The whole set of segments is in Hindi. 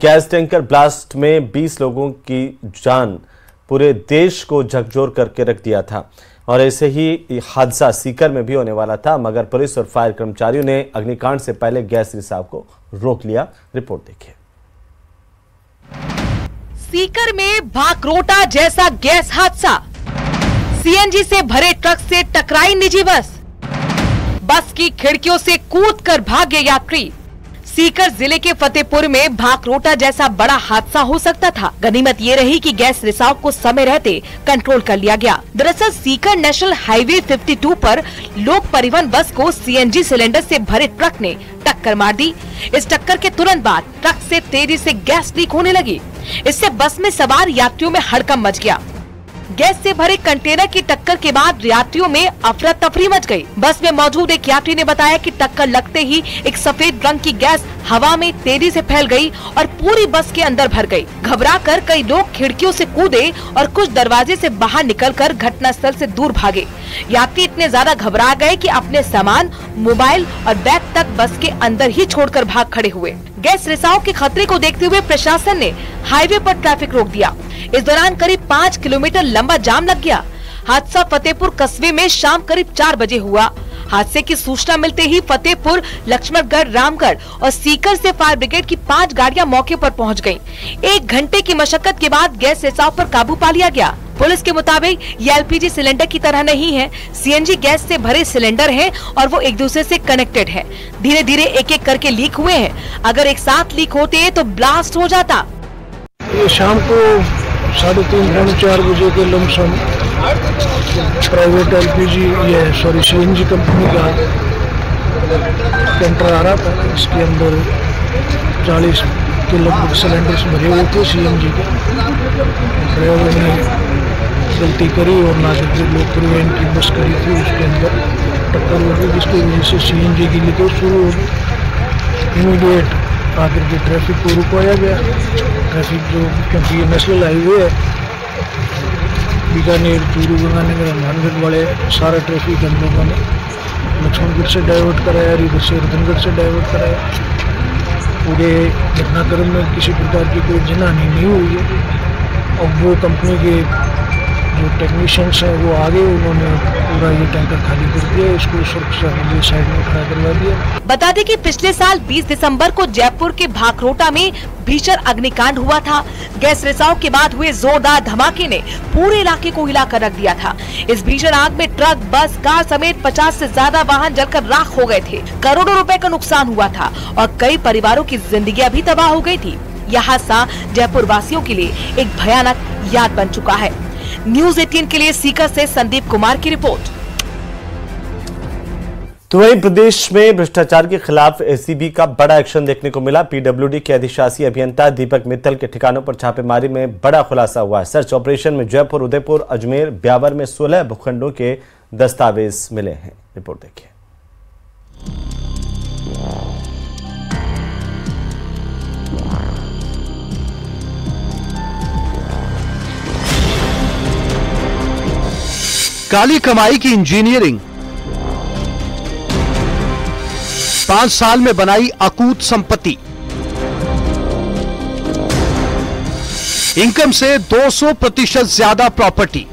गैस टैंकर ब्लास्ट में 20 लोगों की जान पूरे देश को झकझोर करके रख दिया था और ऐसे ही हादसा सीकर में भी होने वाला था, मगर पुलिस और फायर कर्मचारियों ने अग्निकांड से पहले गैस रिसाव को रोक लिया। रिपोर्ट देखिए। सीकर में भाकरोटा जैसा गैस हादसा, सीएनजी से भरे ट्रक से टकराई निजी बस, बस की खिड़कियों से कूदकर भागे यात्री। सीकर जिले के फतेहपुर में भाकरोटा जैसा बड़ा हादसा हो सकता था। गनीमत ये रही कि गैस रिसाव को समय रहते कंट्रोल कर लिया गया। दरअसल सीकर नेशनल हाईवे 52 पर लोक परिवहन बस को सीएनजी सिलेंडर से भरे ट्रक ने टक्कर मार दी। इस टक्कर के तुरंत बाद ट्रक से तेजी से गैस लीक होने लगी। इससे बस में सवार यात्रियों में हड़कंप मच गया। गैस से भरे कंटेनर की टक्कर के बाद यात्रियों में अफरा तफरी मच गई। बस में मौजूद एक यात्री ने बताया कि टक्कर लगते ही एक सफेद रंग की गैस हवा में तेजी से फैल गई और पूरी बस के अंदर भर गई। घबराकर कई लोग खिड़कियों से कूदे और कुछ दरवाजे से बाहर निकलकर घटनास्थल से दूर भागे। यात्री इतने ज्यादा घबरा गए कि अपने सामान, मोबाइल और बैग तक बस के अंदर ही छोड़कर भाग खड़े हुए। गैस रिसाव के खतरे को देखते हुए प्रशासन ने हाईवे पर ट्रैफिक रोक दिया। इस दौरान करीब 5 किलोमीटर लंबा जाम लग गया। हादसा फतेहपुर कस्बे में शाम करीब 4 बजे हुआ। हादसे की सूचना मिलते ही फतेहपुर, लक्ष्मणगढ़, रामगढ़ और सीकर से फायर ब्रिगेड की 5 गाड़ियां मौके पर पहुंच गयीं। 1 घंटे की मशक्कत के बाद गैस रिसाव पर काबू पा लिया गया। पुलिस के मुताबिक ये एलपीजी सिलेंडर की तरह नहीं है, सीएनजी गैस से भरे सिलेंडर हैं और वो एक दूसरे से कनेक्टेड है। धीरे धीरे एक एक करके लीक हुए हैं। अगर एक साथ लीक होते तो ब्लास्ट हो जाता। ये शाम को 3:30-4 बजे के lump sum private LPG CNG company का टैंकर आ रहा था। इसके अंदर 40 के लगभग सिलेंडर्स भरे हुए थे सीएनजी के। ड्राइवर ने गलती करी और ना करके लोक परिवहन की बस करी थी, उसके अंदर टक्कर लगी, जिसकी वजह से सीएनजी की लीकेज शुरू हो गई। इमीडिएट आकर के ट्रैफिक को रुकवाया गया। ट्रैफिक जो, क्योंकि ये नेशनल हाईवे है, बीकानेर, चूरू, गंगानगर, हनुमानगढ़ वाले सारा ट्रैफिक हम लोगों ने लक्ष्मणगढ़ से डाइवर्ट कराया, इधर से रतनगढ़ से डाइवर्ट कराया। पूरे घटनाक्रम में किसी प्रकार की कोई जनहानि नहीं हुई है। और वो कंपनी के जो टेक्नीशियंस हैं वो आगे, उन्होंने पूरा ये टैंकर खाली कर दिया, इसको सुरक्षा के लिए साइड में खड़ा करवा दिया। बता दें कि पिछले साल 20 दिसंबर को जयपुर के भाकरोटा में भीषण अग्निकांड हुआ था। गैस रिसाव के बाद हुए जोरदार धमाके ने पूरे इलाके को हिलाकर रख दिया था। इस भीषण आग में ट्रक, बस, कार समेत 50 से ज्यादा वाहन जलकर राख हो गए थे। करोड़ों रुपए का नुकसान हुआ था और कई परिवारों की जिंदगियां भी तबाह हो गई थी। यह हादसा जयपुर वासियों के लिए एक भयानक याद बन चुका है। न्यूज़ 18 के लिए सीकर से संदीप कुमार की रिपोर्ट। तो वहीं प्रदेश में भ्रष्टाचार के खिलाफ एसीबी का बड़ा एक्शन देखने को मिला। पीडब्ल्यूडी के अधिशासी अभियंता दीपक मित्तल के ठिकानों पर छापेमारी में बड़ा खुलासा हुआ है। सर्च ऑपरेशन में जयपुर, उदयपुर, अजमेर, ब्यावर में 16 भूखंडों के दस्तावेज मिले हैं। रिपोर्ट देखिए। काली कमाई की इंजीनियरिंग, 5 साल में बनाई अकूत संपत्ति, इनकम से 200% ज्यादा प्रॉपर्टी।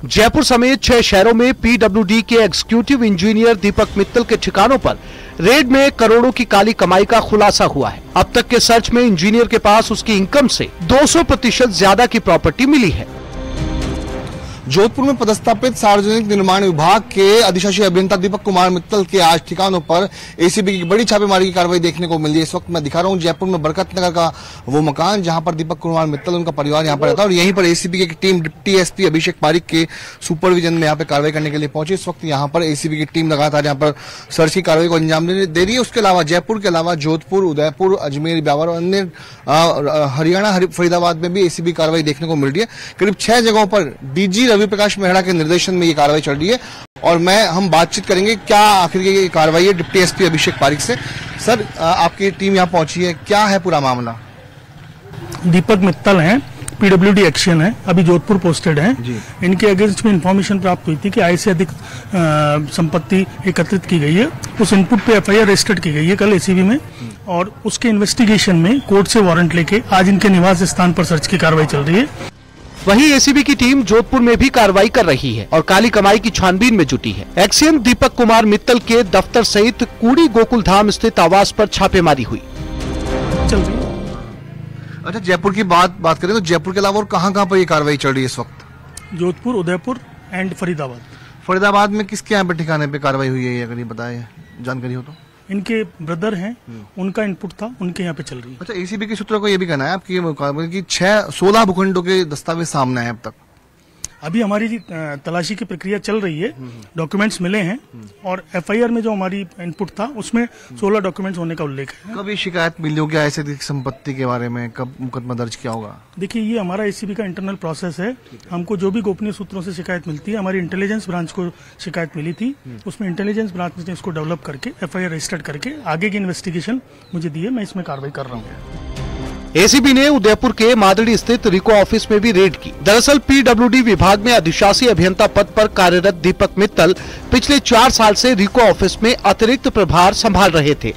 जयपुर समेत 6 शहरों में पीडब्ल्यूडी के एग्जीक्यूटिव इंजीनियर दीपक मित्तल के ठिकानों पर रेड में करोड़ों की काली कमाई का खुलासा हुआ है। अब तक के सर्च में इंजीनियर के पास उसकी इनकम से 200% ज्यादा की प्रॉपर्टी मिली है। जोधपुर में पदस्थापित सार्वजनिक निर्माण विभाग के अधिशासी अभियंता दीपक कुमार मित्तल के आज ठिकानों पर एसीबी की बड़ी छापेमारी की कार्रवाई देखने को मिली है। इस वक्त मैं दिखा रहा हूं जयपुर में बरकत नगर का वो मकान जहां पर दीपक कुमार मित्तल, उनका परिवार यहां पर रहता है और यहीं पर एसीबी की टीम डिप्टी एसपी अभिषेक पारिक के सुपरविजन में यहाँ पे कार्रवाई करने के लिए पहुंची। इस वक्त यहाँ पर एसीबी की टीम लगातार यहाँ पर सर्च की कार्रवाई को अंजाम दे रही है। उसके अलावा जयपुर के अलावा जोधपुर, उदयपुर, अजमेर, ब्यावर और अन्य हरियाणा, फरीदाबाद में भी एसीबी कार्रवाई देखने को मिल रही है। करीब 6 जगहों पर डीजी रवि प्रकाश मेहरा के निर्देशन में ये कार्रवाई चल रही है और हम बातचीत करेंगे क्या आखिर ये कार्रवाई है डिप्टी एसपी अभिषेक पारिक से। सर, आपकी टीम यहाँ पहुंची है, क्या है पूरा मामला? दीपक मित्तल हैं, पीडब्ल्यूडी एक्शन है, अभी जोधपुर पोस्टेड है। इनके अगेंस्ट में इंफॉर्मेशन प्राप्त हुई थी कि आय से अधिक संपत्ति एकत्रित की गई है। उस इनपुट पे एफआईआर रजिस्टर्ड की गई है कल एसीबी में, और उसके इन्वेस्टिगेशन में कोर्ट से वारंट लेके आज इनके निवास स्थान पर सर्च की कार्रवाई चल रही है। वहीं एसीबी की टीम जोधपुर में भी कार्रवाई कर रही है और काली कमाई की छानबीन में जुटी है। एक्सीएम दीपक कुमार मित्तल के दफ्तर सहित कूड़ी गोकुल धाम स्थित आवास पर छापेमारी हुई। चल रही है। अच्छा, जयपुर की बात करें तो जयपुर के अलावा और कहाँ पर ये कार्रवाई चल रही है इस वक्त? जोधपुर, उदयपुर एंड फरीदाबाद। फरीदाबाद में किसके यहाँ पे ठिकाने पे कार्रवाई हुई है, अगर ये बताए जानकारी हो तो? इनके ब्रदर हैं, उनका इनपुट था, उनके यहाँ पे चल रही है। अच्छा, एसीबी के सूत्रों को ये भी कहना है आपकी 16 भूखंडों के दस्तावेज सामने आए अब तक? अभी हमारी तलाशी की प्रक्रिया चल रही है, डॉक्यूमेंट्स मिले हैं, और एफआईआर में जो हमारी इनपुट था उसमें 16 डॉक्यूमेंट्स होने का उल्लेख है। कब ये शिकायत मिली होगी ऐसे संपत्ति के बारे में, कब मुकदमा दर्ज किया होगा? देखिए, ये हमारा एसीबी का इंटरनल प्रोसेस है। हमको जो भी गोपनीय सूत्रों से शिकायत मिलती है, हमारी इंटेलिजेंस ब्रांच को शिकायत मिली थी, उसमें इंटेलिजेंस ब्रांच ने इसको डेवलप करके एफआईआर रजिस्टर्ड करके आगे की इन्वेस्टिगेशन मुझे दी है, मैं इसमें कार्रवाई कर रहा हूँ। एसीबी ने उदयपुर के मादड़ी स्थित रिको ऑफिस में भी रेड की। दरअसल पीडब्ल्यूडी विभाग में अधिशासी अभियंता पद पर कार्यरत दीपक मित्तल पिछले 4 साल से रिको ऑफिस में अतिरिक्त प्रभार संभाल रहे थे।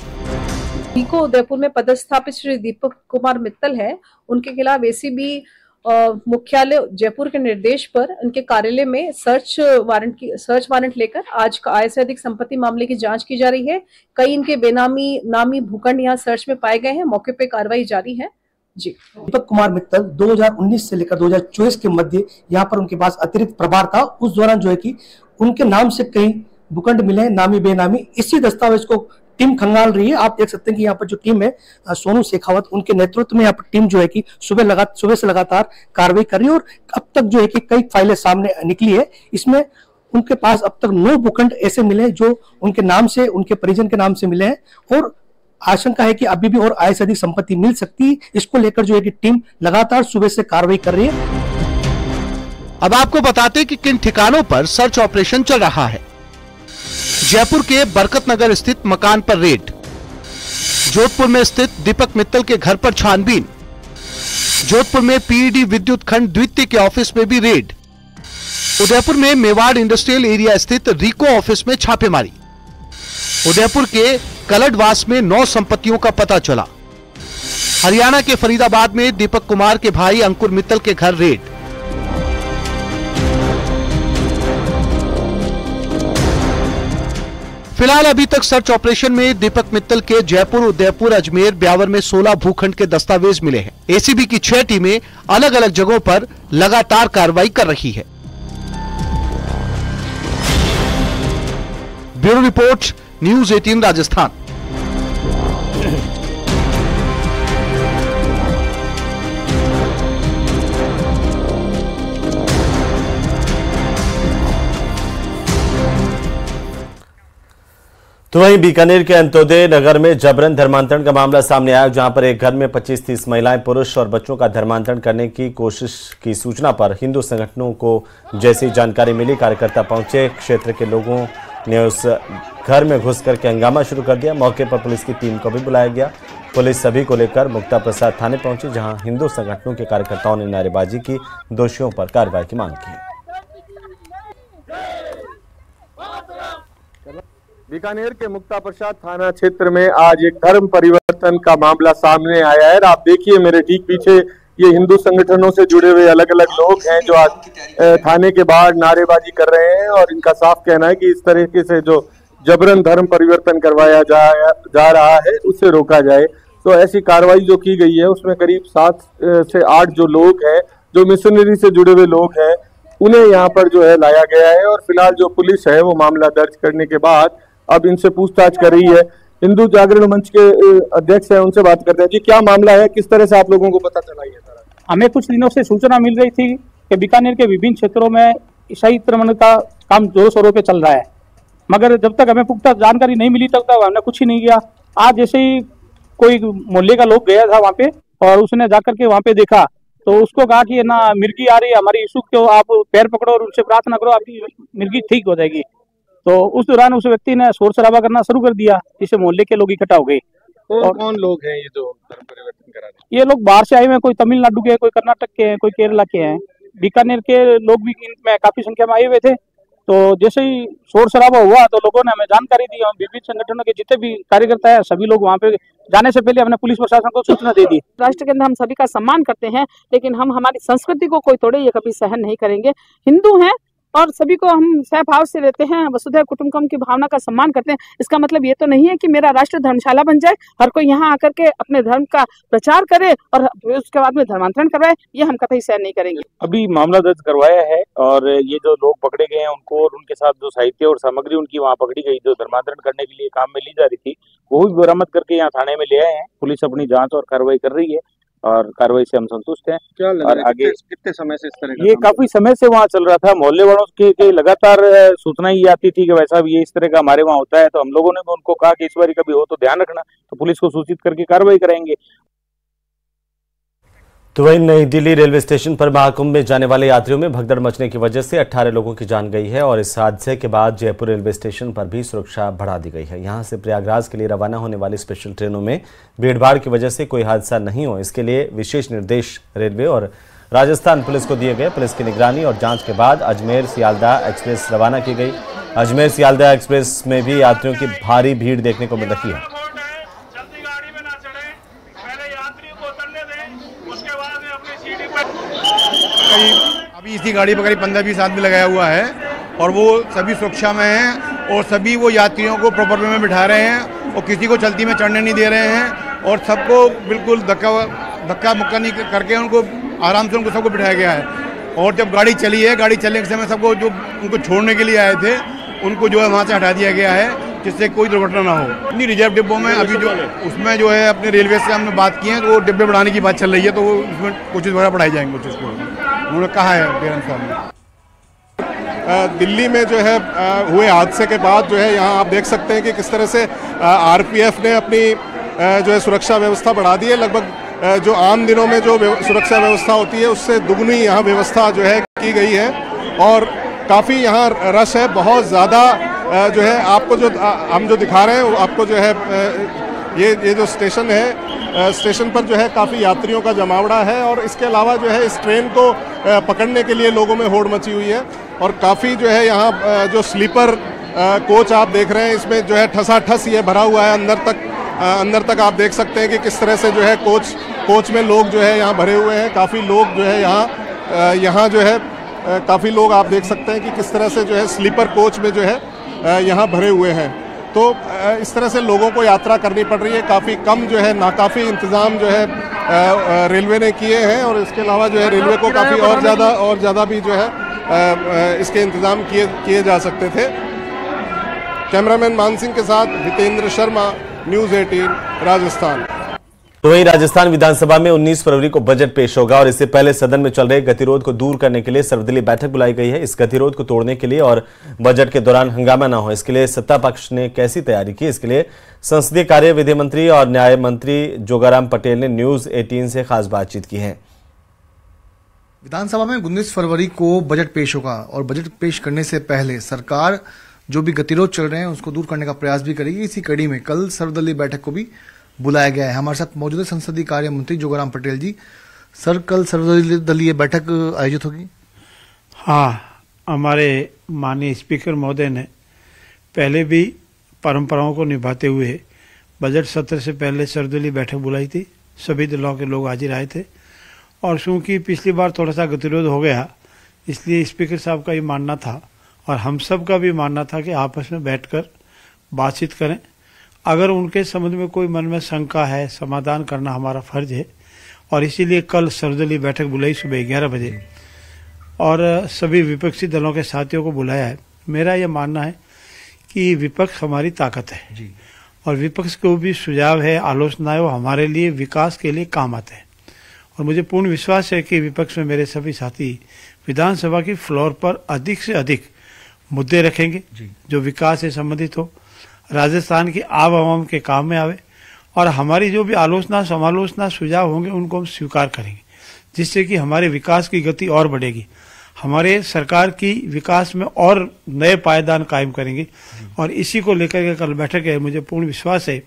रिको उदयपुर में पदस्थापित श्री दीपक कुमार मित्तल है, उनके खिलाफ एसीबी मुख्यालय जयपुर के निर्देश पर उनके कार्यालय में सर्च वारंट लेकर आज आय से अधिक संपत्ति मामले की जांच की जा रही है। कई इनके नामी भूखंड यहाँ सर्च में पाए गए हैं। मौके पे कार्रवाई जारी है। जी, दीपक कुमार मित्तल 2019 से लेकर 2024 के मध्य यहाँ पर उनके पास अतिरिक्त प्रभार था। उस दौरान जो है कि उनके नाम से कई भूखंड मिले हैं, नामी बेनामी। इसी दस्तावेज को टीम खंगाल रही है। आप देख सकते हैं कि यहाँ पर जो टीम है सोनू शेखावत, उनके नेतृत्व में यहाँ पर टीम जो है कि सुबह से लगातार कार्रवाई कर रही है, और अब तक जो है कि कई फाइलें सामने निकली है। इसमें उनके पास अब तक 9 भूखंड ऐसे मिले हैं जो उनके नाम से, उनके परिजन के नाम से मिले हैं, और आशंका है कि अभी भी और आय से अधिक संपत्ति मिल सकती है। इसको लेकर जो है कि टीम लगातार सुबह से कार्रवाई कर रही है। अब आपको बताते कि किन ठिकानों पर सर्च ऑपरेशन चल रहा है। जयपुर के बरकत नगर स्थित मकान पर रेड, जोधपुर में स्थित दीपक मित्तल के घर पर छानबीन, जोधपुर में पीईडी विद्युत खंड द्वितीय के ऑफिस में भी रेड, उदयपुर में मेवाड़ इंडस्ट्रियल एरिया स्थित रिको ऑफिस में छापेमारी, उदयपुर के कलडवास में 9 संपत्तियों का पता चला, हरियाणा के फरीदाबाद में दीपक कुमार के भाई अंकुर मित्तल के घर रेड। फिलहाल अभी तक सर्च ऑपरेशन में दीपक मित्तल के जयपुर, उदयपुर, अजमेर, ब्यावर में 16 भूखंड के दस्तावेज मिले हैं। एसीबी की 6 टीमें अलग अलग जगहों पर लगातार कार्रवाई कर रही है। Bureau report, news 18 Rajasthan. तो वहीं बीकानेर के अंत्योदय नगर में जबरन धर्मांतरण का मामला सामने आया, जहां पर एक घर में 25-30 महिलाएं, पुरुष और बच्चों का धर्मांतरण करने की कोशिश की सूचना पर हिंदू संगठनों को जैसी जानकारी मिली, कार्यकर्ता पहुंचे। क्षेत्र के लोगों ने उस घर में घुस करके हंगामा शुरू कर दिया। मौके पर पुलिस की टीम को भी बुलाया गया। पुलिस सभी को लेकर मुक्ता प्रसाद थाने पहुंची, जहां हिंदू संगठनों के कार्यकर्ताओं ने नारेबाजी की, दोषियों पर कार्रवाई की मांग की। बीकानेर के मुक्ता प्रसाद थाना क्षेत्र में आज एक धर्म परिवर्तन का मामला सामने आया है। आप देखिए मेरे ठीक पीछे ये हिंदू संगठनों से जुड़े हुए अलग अलग लोग हैं जो आज थाने के बाहर नारेबाजी कर रहे हैं, और इनका साफ कहना है कि इस तरीके से जो जबरन धर्म परिवर्तन करवाया जा रहा है उसे रोका जाए। तो ऐसी कार्रवाई जो की गई है उसमें करीब 7 से 8 जो लोग हैं, जो मिशनरी से जुड़े हुए लोग हैं, उन्हें यहाँ पर जो है लाया गया है, और फिलहाल जो पुलिस है वो मामला दर्ज करने के बाद अब इनसे पूछताछ कर रही है। हिंदू जागरण मंच के अध्यक्ष हैं, उनसे बात करते हैं। जी, क्या मामला है, किस तरह से आप लोगों को पता चला? हमें कुछ दिनों से सूचना मिल रही थी कि बीकानेर के विभिन्न क्षेत्रों में ईसाई धर्म का काम जोरों शोरों पे चल रहा है, मगर जब तक हमें पुख्ता जानकारी नहीं मिली तब तक हमने कुछ ही नहीं किया। आज जैसे ही कोई मोहल्ले का लोग गया था वहाँ पे, और उसने जाकर के वहाँ पे देखा तो उसको कहा कि ना मिर्गी आ रही है हमारी यीशु को, आप पैर पकड़ो और उनसे प्रार्थना करो, आपकी मिर्गी ठीक हो जाएगी। तो उस दौरान उस व्यक्ति ने शोर शराबा करना शुरू कर दिया, जिससे मोहल्ले के लोग इकट्ठा हो गए। कौन लोग हैं ये जो धर्म परिवर्तन करा रहे हैं? ये लोग बाहर से आए हुए हैं, कोई तमिलनाडु के हैं, कोई कर्नाटक के हैं, कोई केरला के हैं, बीकानेर के लोग भी इनमें काफी संख्या में आए हुए थे। तो जैसे ही शोर शराबा हुआ तो लोगों ने हमें जानकारी दी और विभिन्न संगठनों के जितने भी कार्यकर्ता है सभी लोग वहाँ पे जाने से पहले हमने पुलिस प्रशासन को सूचना दे दी। राष्ट्र के अंदर हम सभी का सम्मान करते हैं, लेकिन हम हमारी संस्कृति को कोई तोड़े ये कभी सहन नहीं करेंगे। हिंदू हैं और सभी को हम सहभाव से रहते हैं, वसुधैव कुटुंबकम की भावना का सम्मान करते हैं। इसका मतलब ये तो नहीं है कि मेरा राष्ट्र धर्मशाला बन जाए, हर कोई यहाँ आकर के अपने धर्म का प्रचार करे और उसके बाद में धर्मांतरण करवाए, ये हम कतई सहन नहीं करेंगे। अभी मामला दर्ज करवाया है और ये जो लोग पकड़े गए हैं उनको और उनके साथ जो साहित्य और सामग्री उनकी वहाँ पकड़ी गई जो धर्मांतरण करने के लिए काम में ली जा रही थी वो भी बरामद करके यहाँ थाने में ले आए हैं। पुलिस अपनी जाँच और कार्रवाई कर रही है और कार्रवाई से हम संतुष्ट हैं। क्या लग और रहा है आगे कितने समय से इस तरह ये काफी समय से वहाँ चल रहा था, मोहल्ले वालों के लगातार सूचना ही आती थी कि वैसा भी ये इस तरह का हमारे वहाँ होता है। तो हम लोगों ने भी उनको कहा कि इस बार कभी हो तो ध्यान रखना, तो पुलिस को सूचित करके कार्रवाई कराएंगे। तो वहीं नई दिल्ली रेलवे स्टेशन पर महाकुंभ में जाने वाले यात्रियों में भगदड़ मचने की वजह से 18 लोगों की जान गई है और इस हादसे के बाद जयपुर रेलवे स्टेशन पर भी सुरक्षा बढ़ा दी गई है। यहां से प्रयागराज के लिए रवाना होने वाली स्पेशल ट्रेनों में भीड़भाड़ की वजह से कोई हादसा नहीं हो, इसके लिए विशेष निर्देश रेलवे और राजस्थान पुलिस को दिए गए। पुलिस की निगरानी और जाँच के बाद अजमेर सियालदाह एक्सप्रेस रवाना की गई। अजमेर सियालदाह एक्सप्रेस में भी यात्रियों की भारी भीड़ देखने को मिल रही है। अभी इसी गाड़ी पर करीब 15-20 आदमी लगाया हुआ है और वो सभी सुरक्षा में हैं और सभी वो यात्रियों को प्रॉपर वे में बिठा रहे हैं और किसी को चलती में चढ़ने नहीं दे रहे हैं और सबको बिल्कुल धक्का मुक्का नहीं करके उनको आराम से उनको सबको बिठाया गया है। और जब गाड़ी चली है, गाड़ी चलने के समय सबको जो उनको छोड़ने के लिए आए थे उनको जो है वहाँ से हटा दिया गया है जिससे कोई दुर्घटना ना हो। इन्हीं रिजर्व डिब्बों में अभी जो उसमें जो है अपने रेलवे से हमने बात की है तो वो डिब्बे बढ़ाने की बात चल रही है, तो वो उसमें कोशिश वगैरह बढ़ाई जाएंगे, कोशिश को उन्होंने कहा है बेरन साहब ने। दिल्ली में जो है हुए हादसे के बाद जो है यहाँ आप देख सकते हैं कि किस तरह से आरपीएफ ने अपनी जो है सुरक्षा व्यवस्था बढ़ा दी है। लगभग जो आम दिनों में जो सुरक्षा व्यवस्था होती है उससे दुगनी यहाँ व्यवस्था जो है की गई है और काफ़ी यहाँ रश है, बहुत ज़्यादा जो है। आपको जो हम जो दिखा रहे हैं आपको जो है ये जो स्टेशन है, स्टेशन पर जो है काफ़ी यात्रियों का जमावड़ा है और इसके अलावा जो है इस ट्रेन को पकड़ने के लिए लोगों में होड़ मची हुई है और काफ़ी जो है यहाँ जो स्लीपर कोच आप देख रहे हैं इसमें जो है ठसाठस ये भरा हुआ है अंदर तक आप देख सकते हैं कि किस तरह से जो है कोच में लोग जो है यहाँ भरे हुए हैं। काफ़ी लोग जो है यहाँ जो है काफ़ी लोग आप देख सकते हैं कि किस तरह से जो है स्लीपर कोच में जो है यहाँ भरे हुए हैं। तो इस तरह से लोगों को यात्रा करनी पड़ रही है। काफ़ी कम जो है नाकाफ़ी इंतज़ाम जो है रेलवे ने किए हैं और इसके अलावा जो है रेलवे को काफ़ी और ज़्यादा भी जो है इसके इंतज़ाम किए जा सकते थे। कैमरामैन मान सिंह के साथ हितेंद्र शर्मा, न्यूज़ 18 राजस्थान। तो वहीं राजस्थान विधानसभा में 19 फरवरी को बजट पेश होगा और इससे पहले सदन में चल रहे गतिरोध को दूर करने के लिए सर्वदलीय बैठक बुलाई गई है। इस गतिरोध को तोड़ने के लिए और बजट के दौरान हंगामा न हो इसके लिए सत्ता पक्ष ने कैसी तैयारी की, इसके लिए संसदीय कार्य, विधि मंत्री और न्याय मंत्री जोगाराम पटेल ने न्यूज 18 से खास बातचीत की है। विधानसभा में 19 फरवरी को बजट पेश होगा और बजट पेश करने से पहले सरकार जो भी गतिरोध चल रहे हैं उसको दूर करने का प्रयास भी करेगी। इसी कड़ी में कल सर्वदलीय बैठक को भी बुलाया गया है। हमारे साथ मौजूद है संसदीय कार्य मंत्री जोगाराम पटेल जी। सर, कल सर्वदलीय बैठक आयोजित होगी? हाँ, हमारे माननीय स्पीकर महोदय ने पहले भी परंपराओं को निभाते हुए बजट सत्र से पहले सर्वदलीय बैठक बुलाई थी। सभी दलों के लोग हाजिर आए थे और चूंकि पिछली बार थोड़ा सा गतिरोध हो गया इसलिए स्पीकर साहब का ये मानना था और हम सब का भी मानना था कि आपस में बैठकर बातचीत करें। अगर उनके संबंध में कोई मन में शंका है, समाधान करना हमारा फर्ज है और इसीलिए कल सर्वदलीय बैठक बुलाई सुबह 11 बजे और सभी विपक्षी दलों के साथियों को बुलाया है। मेरा यह मानना है कि विपक्ष हमारी ताकत है जी। और विपक्ष को भी सुझाव है, आलोचनाएं वो हमारे लिए विकास के लिए काम आते हैं और मुझे पूर्ण विश्वास है कि विपक्ष में मेरे सभी साथी विधानसभा की फ्लोर पर अधिक से अधिक मुद्दे रखेंगे जो विकास से संबंधित हो, राजस्थान की आवाम के काम में आवे और हमारी जो भी आलोचना समालोचना सुझाव होंगे उनको हम स्वीकार करेंगे जिससे कि हमारे विकास की गति और बढ़ेगी, हमारे सरकार की विकास में और नए पायदान कायम करेंगे और इसी को लेकर के कल बैठक है। मुझे पूर्ण विश्वास है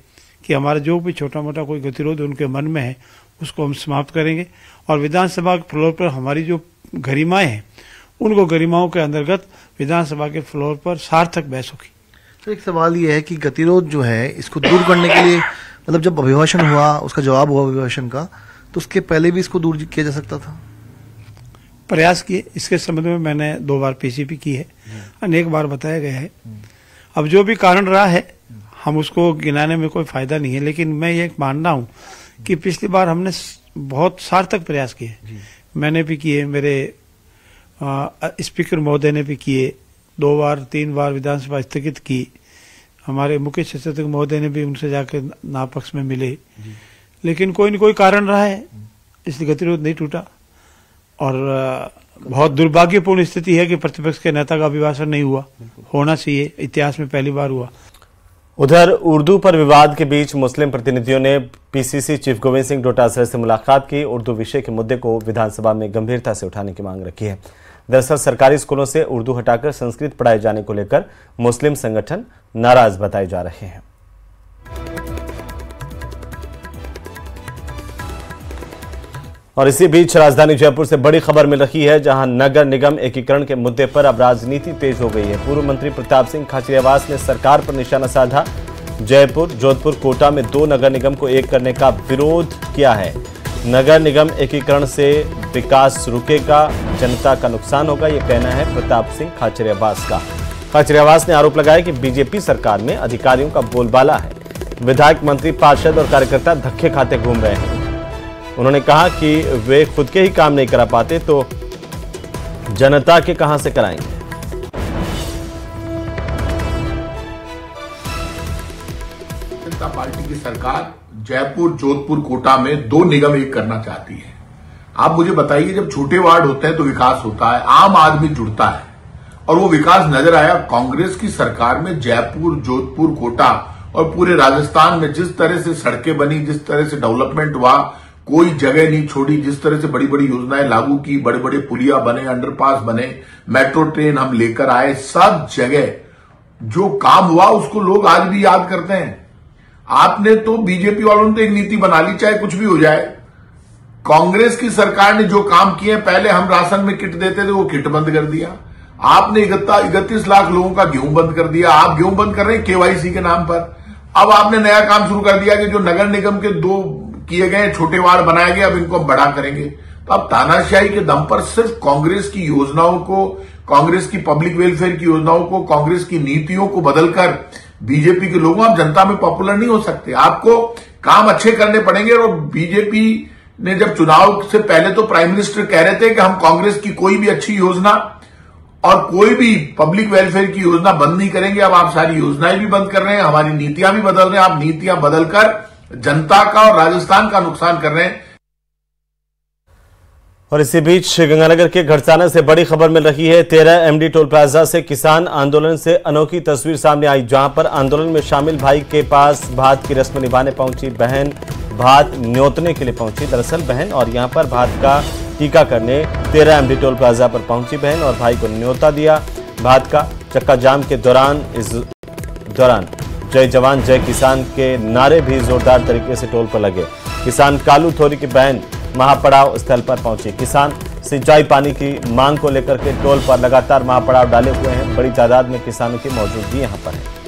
कि हमारा जो भी छोटा मोटा कोई गतिरोध उनके मन में है उसको हम समाप्त करेंगे और विधानसभा के फ्लोर पर हमारी जो गरिमाएं हैं उनको गरिमाओं के अंतर्गत विधानसभा के फ्लोर पर सार्थक बहस होगी। तो एक सवाल ये है कि गतिरोध जो है इसको दूर करने के लिए मतलब जब अभिभाषण हुआ उसका जवाब हुआ अभिभाषण का तो उसके पहले भी इसको दूर किया जा सकता था। प्रयास किए, इसके संबंध में मैंने 2 बार पीसीपी की है, अनेक बार बताया गया है। अब जो भी कारण रहा है हम उसको गिनाने में कोई फायदा नहीं है, लेकिन मैं ये मानना हूं कि पिछली बार हमने बहुत सार्थक प्रयास किए। मैंने भी किए, मेरे स्पीकर महोदय ने भी किए, 2 बार 3 बार विधानसभा स्थगित की, हमारे मुख्य सचेतक महोदय ने भी उनसे जाकर नापक्ष में मिले, लेकिन कोई न कोई कारण रहा है इसलिए गतिरोध नहीं टूटा। और बहुत दुर्भाग्यपूर्ण स्थिति है कि प्रतिपक्ष के नेता का अभिभाषण नहीं हुआ, होना चाहिए, इतिहास में पहली बार हुआ। उधर उर्दू पर विवाद के बीच मुस्लिम प्रतिनिधियों ने पीसीसी चीफ गोविंद सिंह डोटासरा से मुलाकात की। उर्दू विषय के मुद्दे को विधानसभा में गंभीरता से उठाने की मांग रखी है। दरअसल सरकारी स्कूलों से उर्दू हटाकर संस्कृत पढ़ाए जाने को लेकर मुस्लिम संगठन नाराज बताए जा रहे हैं। और इसी बीच राजधानी जयपुर से बड़ी खबर मिल रही है, जहां नगर निगम एकीकरण के मुद्दे पर अब राजनीति तेज हो गई है। पूर्व मंत्री प्रताप सिंह खाचरियावास ने सरकार पर निशाना साधा। जयपुर, जोधपुर, कोटा में 2 नगर निगम को एक करने का विरोध किया है। नगर निगम एकीकरण से विकास रुकेगा, जनता का नुकसान होगा, यह कहना है प्रताप सिंह खाचरियावास का। खाचरियावास ने आरोप लगाया कि बीजेपी सरकार में अधिकारियों का बोलबाला है। विधायक, मंत्री, पार्षद और कार्यकर्ता धक्के खाते घूम रहे हैं। उन्होंने कहा कि वे खुद के ही काम नहीं करा पाते तो जनता के कहां से कराएंगे। जनता पार्टी की सरकार जयपुर, जोधपुर, कोटा में 2 निगम एक करना चाहती है। आप मुझे बताइए, जब छोटे वार्ड होते हैं तो विकास होता है, आम आदमी जुड़ता है और वो विकास नजर आया कांग्रेस की सरकार में। जयपुर, जोधपुर, कोटा और पूरे राजस्थान में जिस तरह से सड़कें बनी, जिस तरह से डेवलपमेंट हुआ, कोई जगह नहीं छोड़ी, जिस तरह से बड़ी बड़ी योजनाएं लागू की, बड़े बड़े पुलिया बने, अंडरपास बने, मेट्रो ट्रेन हम लेकर आए, सब जगह जो काम हुआ उसको लोग आज भी याद करते हैं। आपने तो बीजेपी वालों ने तो एक नीति बना ली, चाहे कुछ भी हो जाए। कांग्रेस की सरकार ने जो काम किए, पहले हम राशन में किट देते थे, वो किट बंद कर दिया। आपने 31 लाख लोगों का गेहूं बंद कर दिया। आप गेहूं बंद कर रहे हैं केवाईसी के नाम पर। अब आपने नया काम शुरू कर दिया कि जो नगर निगम के 2 किए गए छोटे वार्ड बनाए गए, अब इनको बड़ा करेंगे। तो अब तानाशाही के दम पर सिर्फ कांग्रेस की योजनाओं को, कांग्रेस की पब्लिक वेलफेयर की योजनाओं को, कांग्रेस की नीतियों को बदलकर बीजेपी के लोगों, आप जनता में पॉपुलर नहीं हो सकते। आपको काम अच्छे करने पड़ेंगे। और बीजेपी ने जब चुनाव से पहले तो प्राइम मिनिस्टर कह रहे थे कि हम कांग्रेस की कोई भी अच्छी योजना और कोई भी पब्लिक वेलफेयर की योजना बंद नहीं करेंगे। अब आप सारी योजनाएं भी बंद कर रहे हैं, हमारी नीतियां भी बदल रहे हैं। आप नीतियां बदलकर जनता का और राजस्थान का नुकसान कर रहे हैं। और इसी बीच श्रीगंगानगर के घड़साना से बड़ी खबर मिल रही है। 13 एमडी टोल प्लाजा से किसान आंदोलन से अनोखी तस्वीर सामने आई, जहां पर आंदोलन में शामिल भाई के पास भात की रस्म निभाने पहुंची बहन, भात न्योतने के लिए पहुंची। दरअसल बहन और यहां पर भात का टीका करने 13 एमडी टोल प्लाजा पर पहुंची बहन और भाई को न्योता दिया भात का। चक्का जाम के दौरान जय जवान जय किसान के नारे भी जोरदार तरीके से टोल पर लगे। किसान कालू थोरी की बहन महापड़ाव स्थल पर पहुंची। किसान सिंचाई पानी की मांग को लेकर के टोल पर लगातार महापड़ाव डाले हुए हैं। बड़ी तादाद में किसानों की मौजूदगी यहां पर है।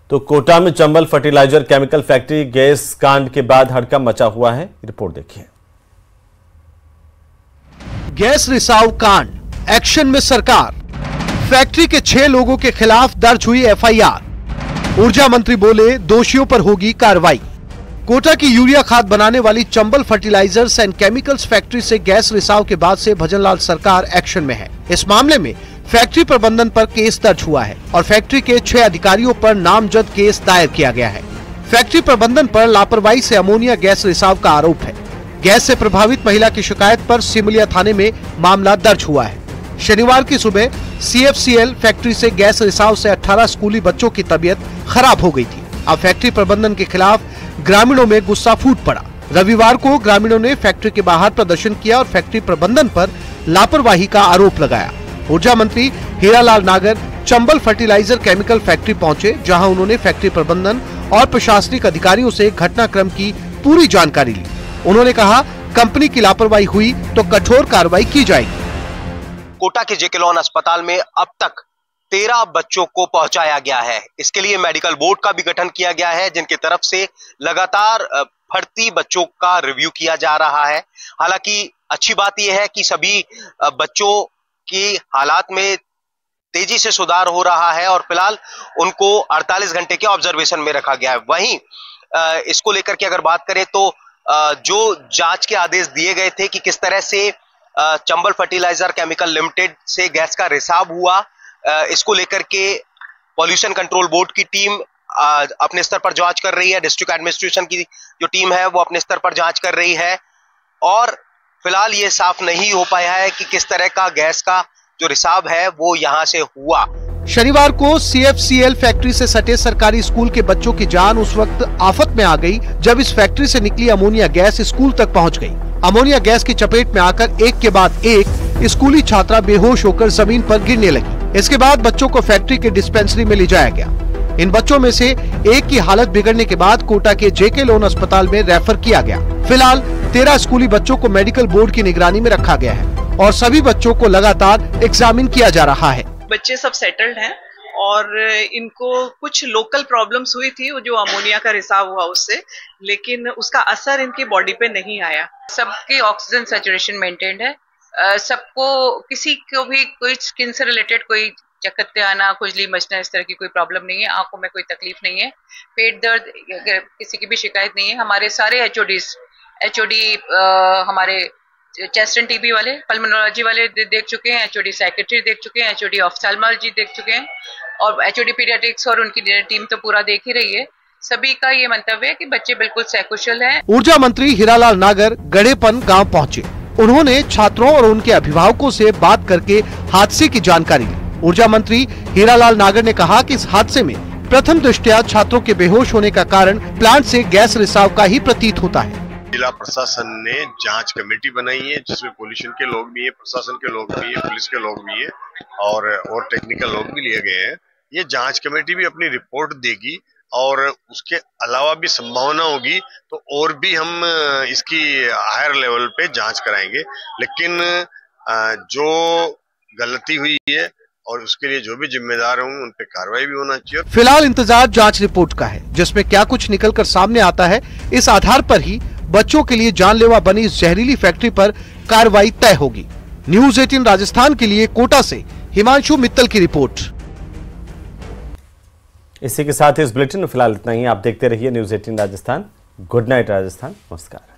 तो कोटा में Chambal fertiliser chemical factory gas कांड के बाद हड़कंप मचा हुआ है। रिपोर्ट देखिए। गैस रिसाव कांड, एक्शन में सरकार। फैक्ट्री के 6 लोगों के खिलाफ दर्ज हुई एफआईआर। ऊर्जा मंत्री बोले दोषियों पर होगी कार्रवाई। कोटा की यूरिया खाद बनाने वाली Chambal fertilisers and chemicals factory से गैस रिसाव के बाद से भजनलाल सरकार एक्शन में है। इस मामले में फैक्ट्री प्रबंधन पर केस दर्ज हुआ है और फैक्ट्री के 6 अधिकारियों पर नामजद केस दायर किया गया है। फैक्ट्री प्रबंधन पर लापरवाही से अमोनिया गैस रिसाव का आरोप है। गैस से प्रभावित महिला की शिकायत पर सिमलिया थाने में मामला दर्ज हुआ है। शनिवार की सुबह सीएफसीएल फैक्ट्री से गैस रिसाव से 18 स्कूली बच्चों की तबीयत खराब हो गई थी। अब फैक्ट्री प्रबंधन के खिलाफ ग्रामीणों में गुस्सा फूट पड़ा। रविवार को ग्रामीणों ने फैक्ट्री के बाहर प्रदर्शन किया और फैक्ट्री प्रबंधन पर लापरवाही का आरोप लगाया। ऊर्जा मंत्री हीरालाल नागर चंबल फर्टिलाइजर केमिकल फैक्ट्री पहुंचे, जहां उन्होंने फैक्ट्री प्रबंधन और प्रशासनिक अधिकारियों से घटनाक्रम की पूरी जानकारी ली। उन्होंने कहा, कंपनी की लापरवाही हुई तो कठोर कार्रवाई की जाएगी। कोटा के जेके लॉन अस्पताल में अब तक 13 बच्चों को पहुंचाया गया है। इसके लिए मेडिकल बोर्ड का भी गठन किया गया है, जिनकी तरफ से लगातार भर्ती बच्चों का रिव्यू किया जा रहा है। हालांकि अच्छी बात यह है कि सभी बच्चों की हालात में तेजी से सुधार हो रहा है और फिलहाल उनको 48 घंटे के ऑब्जर्वेशन में रखा गया है। वहीं इसको लेकर के अगर बात करें तो जो जांच के आदेश दिए गए थे कि किस तरह से चंबल फर्टिलाइजर केमिकल लिमिटेड से गैस का रिसाव हुआ, इसको लेकर के पॉल्यूशन कंट्रोल बोर्ड की टीम अपने स्तर पर जांच कर रही है। डिस्ट्रिक्ट एडमिनिस्ट्रेशन की जो टीम है वो अपने स्तर पर जांच कर रही है और फिलहाल ये साफ नहीं हो पाया है कि किस तरह का गैस का जो रिसाव है वो यहाँ से हुआ। शनिवार को CFCL फैक्ट्री से सटे सरकारी स्कूल के बच्चों की जान उस वक्त आफत में आ गई जब इस फैक्ट्री से निकली अमोनिया गैस स्कूल तक पहुंच गई। अमोनिया गैस की चपेट में आकर एक के बाद एक स्कूली छात्रा बेहोश होकर जमीन पर गिरने लगी। इसके बाद बच्चों को फैक्ट्री के डिस्पेंसरी में ले जाया गया। इन बच्चों में से एक की हालत बिगड़ने के बाद कोटा के जेके लोन अस्पताल में रेफर किया गया। फिलहाल 13 स्कूली बच्चों को मेडिकल बोर्ड की निगरानी में रखा गया है और सभी बच्चों को लगातार एग्जामिन किया जा रहा है। बच्चे सब सेटल्ड हैं और इनको कुछ लोकल प्रॉब्लम्स हुई थी जो अमोनिया का रिसाव हुआ उससे, लेकिन उसका असर इनकी बॉडी पे नहीं आया। सबकी ऑक्सीजन सैचुरेशन मेंटेन्ड है। सबको किसी को भी कोई स्किन से रिलेटेड कोई चकत्ते आना, खुजली मचना, इस तरह की कोई प्रॉब्लम नहीं है। आंखों में कोई तकलीफ नहीं है, पेट दर्द किसी की भी शिकायत नहीं है। हमारे सारे HOD हमारे चेस्ट एंड टीबी वाले, पल्मोनोलॉजी वाले देख चुके हैं, HOD साइकेट्री देख चुके हैं, HOD ऑफ्थेल्मोलॉजी देख चुके हैं और HOD पीडियाट्रिक्स और उनकी टीम तो पूरा देख ही रही है। सभी का ये मंतव्य है कि बच्चे बिल्कुल सकुशल हैं। ऊर्जा मंत्री हीरालाल नागर गड़ेपन गांव पहुंचे। उन्होंने छात्रों और उनके अभिभावकों से बात करके हादसे की जानकारी ली। ऊर्जा मंत्री हीरालाल नागर ने कहा कि इस हादसे में प्रथम दृष्टया छात्रों के बेहोश होने का कारण प्लांट से गैस रिसाव का ही प्रतीत होता है। जिला प्रशासन ने जांच कमेटी बनाई है जिसमें पोल्यूशन के लोग भी है, प्रशासन के लोग भी है, पुलिस के लोग भी है और टेक्निकल लोग भी लिए गए हैं। ये जांच कमेटी भी अपनी रिपोर्ट देगी और उसके अलावा भी संभावना होगी तो और भी हम इसकी हायर लेवल पे जांच कराएंगे। लेकिन जो गलती हुई है और उसके लिए जो भी जिम्मेदार होंगे उन पे कार्रवाई भी होना चाहिए। फिलहाल इंतजार जांच रिपोर्ट का है, जिसमें क्या कुछ निकलकर सामने आता है, इस आधार पर ही बच्चों के लिए जानलेवा बनी इस जहरीली फैक्ट्री पर कार्रवाई तय होगी। न्यूज़ 18 राजस्थान के लिए कोटा से हिमांशु मित्तल की रिपोर्ट। इसी के साथ इस बुलेटिन में फिलहाल इतना ही। आप देखते रहिए news 18 Rajasthan. Good night Rajasthan. नमस्कार।